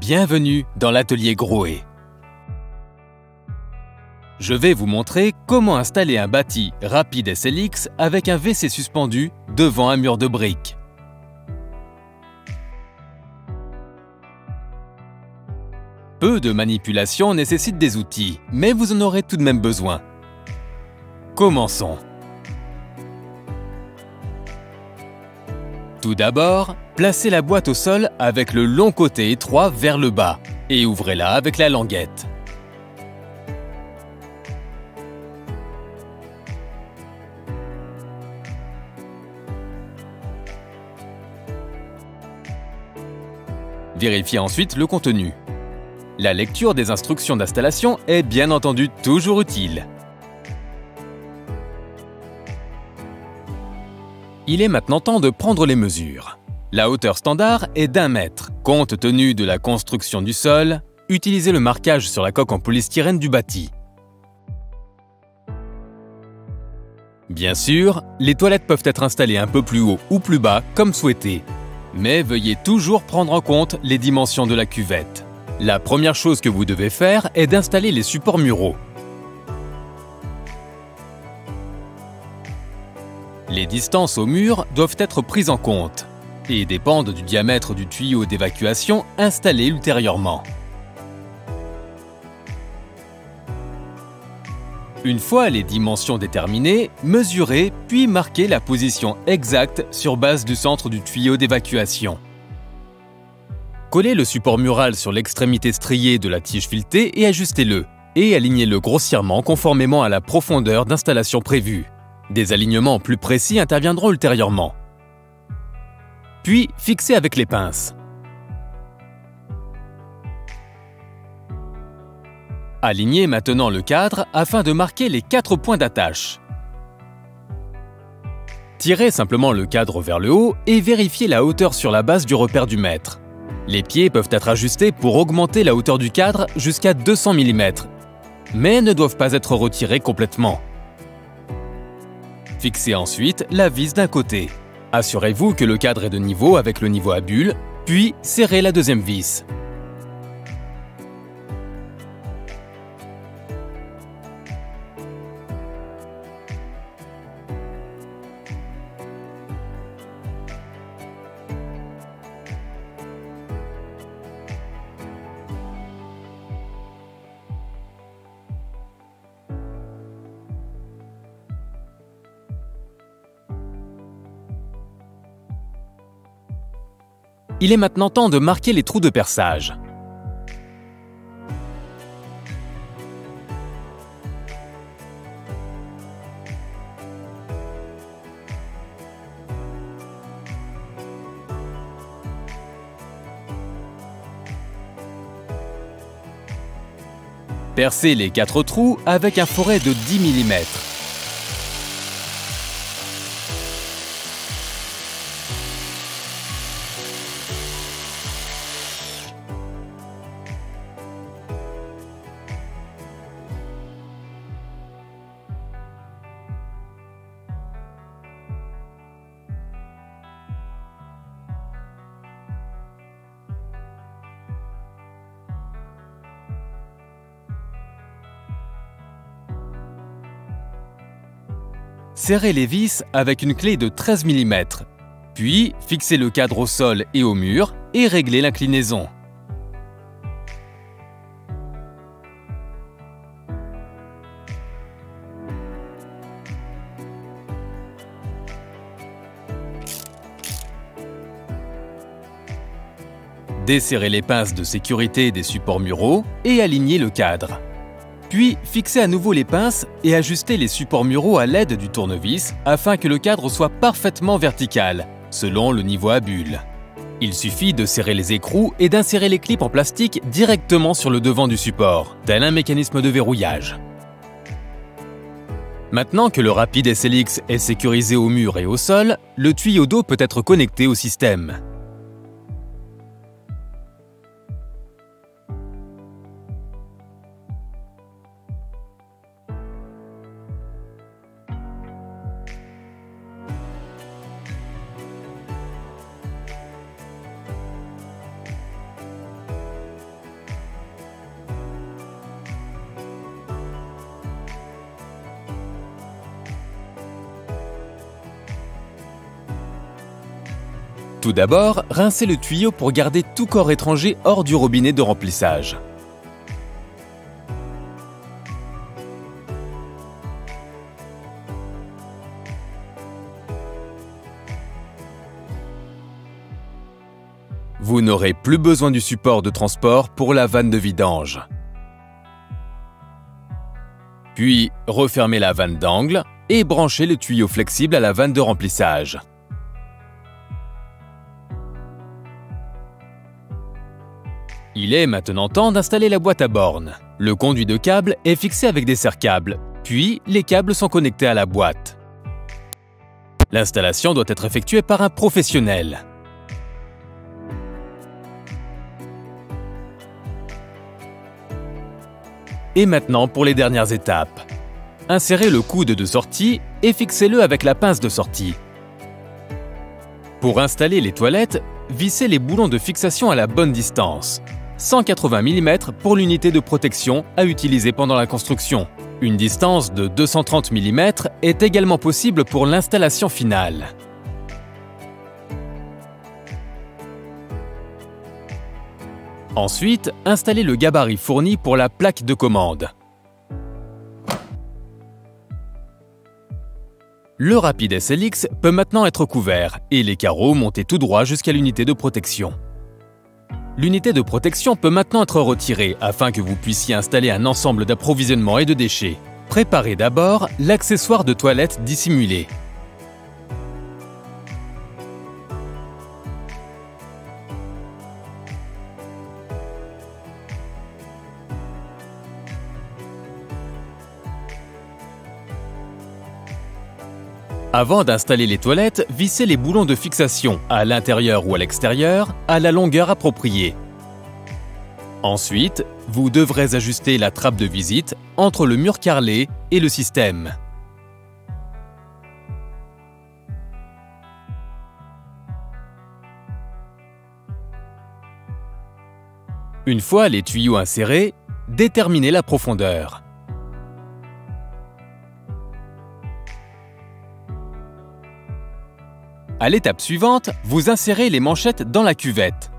Bienvenue dans l'atelier Grohe. Je vais vous montrer comment installer un bâti rapide SLX avec un WC suspendu devant un mur de briques. Peu de manipulations nécessitent des outils, mais vous en aurez tout de même besoin. Commençons. Tout d'abord, placez la boîte au sol avec le long côté étroit vers le bas et ouvrez-la avec la languette. Vérifiez ensuite le contenu. La lecture des instructions d'installation est bien entendu toujours utile. Il est maintenant temps de prendre les mesures. La hauteur standard est d'1 mètre. Compte tenu de la construction du sol, utilisez le marquage sur la coque en polystyrène du bâti. Bien sûr, les toilettes peuvent être installées un peu plus haut ou plus bas comme souhaité. Mais veuillez toujours prendre en compte les dimensions de la cuvette. La première chose que vous devez faire est d'installer les supports muraux. Les distances au mur doivent être prises en compte et dépendent du diamètre du tuyau d'évacuation installé ultérieurement. Une fois les dimensions déterminées, mesurez puis marquez la position exacte sur base du centre du tuyau d'évacuation. Collez le support mural sur l'extrémité striée de la tige filetée et ajustez-le, et alignez-le grossièrement conformément à la profondeur d'installation prévue. Des alignements plus précis interviendront ultérieurement. Puis, fixez avec les pinces. Alignez maintenant le cadre afin de marquer les 4 points d'attache. Tirez simplement le cadre vers le haut et vérifiez la hauteur sur la base du repère du mètre. Les pieds peuvent être ajustés pour augmenter la hauteur du cadre jusqu'à 200 mm, mais ne doivent pas être retirés complètement. Fixez ensuite la vis d'un côté. Assurez-vous que le cadre est de niveau avec le niveau à bulle, puis serrez la deuxième vis. Il est maintenant temps de marquer les trous de perçage. Percez les 4 trous avec un foret de 10 mm. Serrez les vis avec une clé de 13 mm, puis fixez le cadre au sol et au mur et réglez l'inclinaison. Desserrez les pinces de sécurité des supports muraux et alignez le cadre. Puis, fixez à nouveau les pinces et ajustez les supports muraux à l'aide du tournevis afin que le cadre soit parfaitement vertical, selon le niveau à bulle. Il suffit de serrer les écrous et d'insérer les clips en plastique directement sur le devant du support, tel un mécanisme de verrouillage. Maintenant que le rapide SLX est sécurisé au mur et au sol, le tuyau d'eau peut être connecté au système. Tout d'abord, rincez le tuyau pour garder tout corps étranger hors du robinet de remplissage. Vous n'aurez plus besoin du support de transport pour la vanne de vidange. Puis, refermez la vanne d'angle et branchez le tuyau flexible à la vanne de remplissage. Il est maintenant temps d'installer la boîte à bornes. Le conduit de câble est fixé avec des serre-câbles, puis les câbles sont connectés à la boîte. L'installation doit être effectuée par un professionnel. Et maintenant pour les dernières étapes. Insérez le coude de sortie et fixez-le avec la pince de sortie. Pour installer les toilettes, vissez les boulons de fixation à la bonne distance. 180 mm pour l'unité de protection à utiliser pendant la construction. Une distance de 230 mm est également possible pour l'installation finale. Ensuite, installez le gabarit fourni pour la plaque de commande. Le rapide SLX peut maintenant être couvert et les carreaux montés tout droit jusqu'à l'unité de protection. L'unité de protection peut maintenant être retirée afin que vous puissiez installer un ensemble d'approvisionnement et de déchets. Préparez d'abord l'accessoire de toilette dissimulé. Avant d'installer les toilettes, vissez les boulons de fixation, à l'intérieur ou à l'extérieur, à la longueur appropriée. Ensuite, vous devrez ajuster la trappe de visite entre le mur carrelé et le système. Une fois les tuyaux insérés, déterminez la profondeur. À l'étape suivante, vous insérez les manchettes dans la cuvette.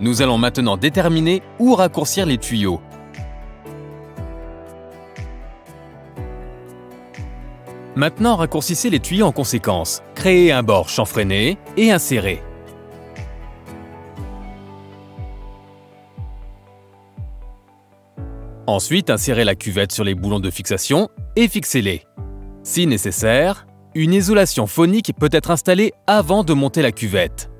Nous allons maintenant déterminer où raccourcir les tuyaux. Maintenant, raccourcissez les tuyaux en conséquence. Créez un bord chanfreiné et insérez. Ensuite, insérez la cuvette sur les boulons de fixation et fixez-les. Si nécessaire, une isolation phonique peut être installée avant de monter la cuvette.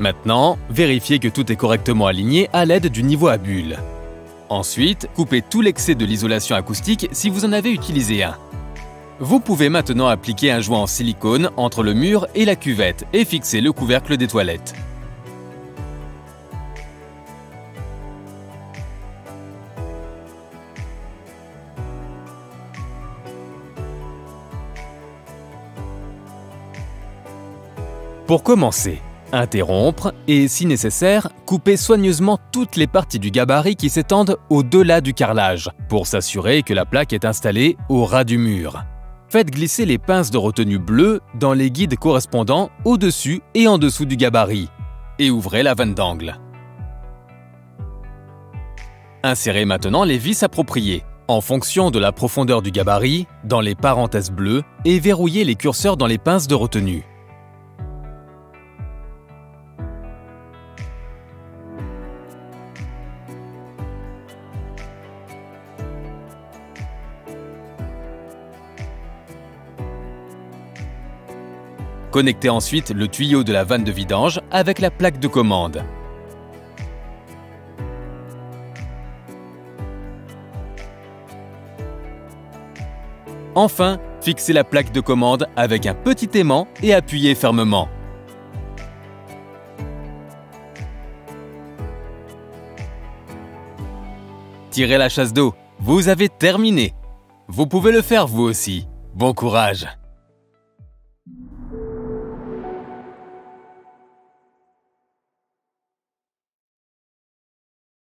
Maintenant, vérifiez que tout est correctement aligné à l'aide du niveau à bulles. Ensuite, coupez tout l'excès de l'isolation acoustique si vous en avez utilisé un. Vous pouvez maintenant appliquer un joint en silicone entre le mur et la cuvette et fixer le couvercle des toilettes. Pour commencer, interrompre et, si nécessaire, couper soigneusement toutes les parties du gabarit qui s'étendent au-delà du carrelage pour s'assurer que la plaque est installée au ras du mur. Faites glisser les pinces de retenue bleues dans les guides correspondants au-dessus et en dessous du gabarit et ouvrez la vanne d'angle. Insérez maintenant les vis appropriées en fonction de la profondeur du gabarit dans les parenthèses bleues et verrouillez les curseurs dans les pinces de retenue. Connectez ensuite le tuyau de la vanne de vidange avec la plaque de commande. Enfin, fixez la plaque de commande avec un petit aimant et appuyez fermement. retirer la chasse d'eau. Vous avez terminé. Vous pouvez le faire vous aussi. Bon courage!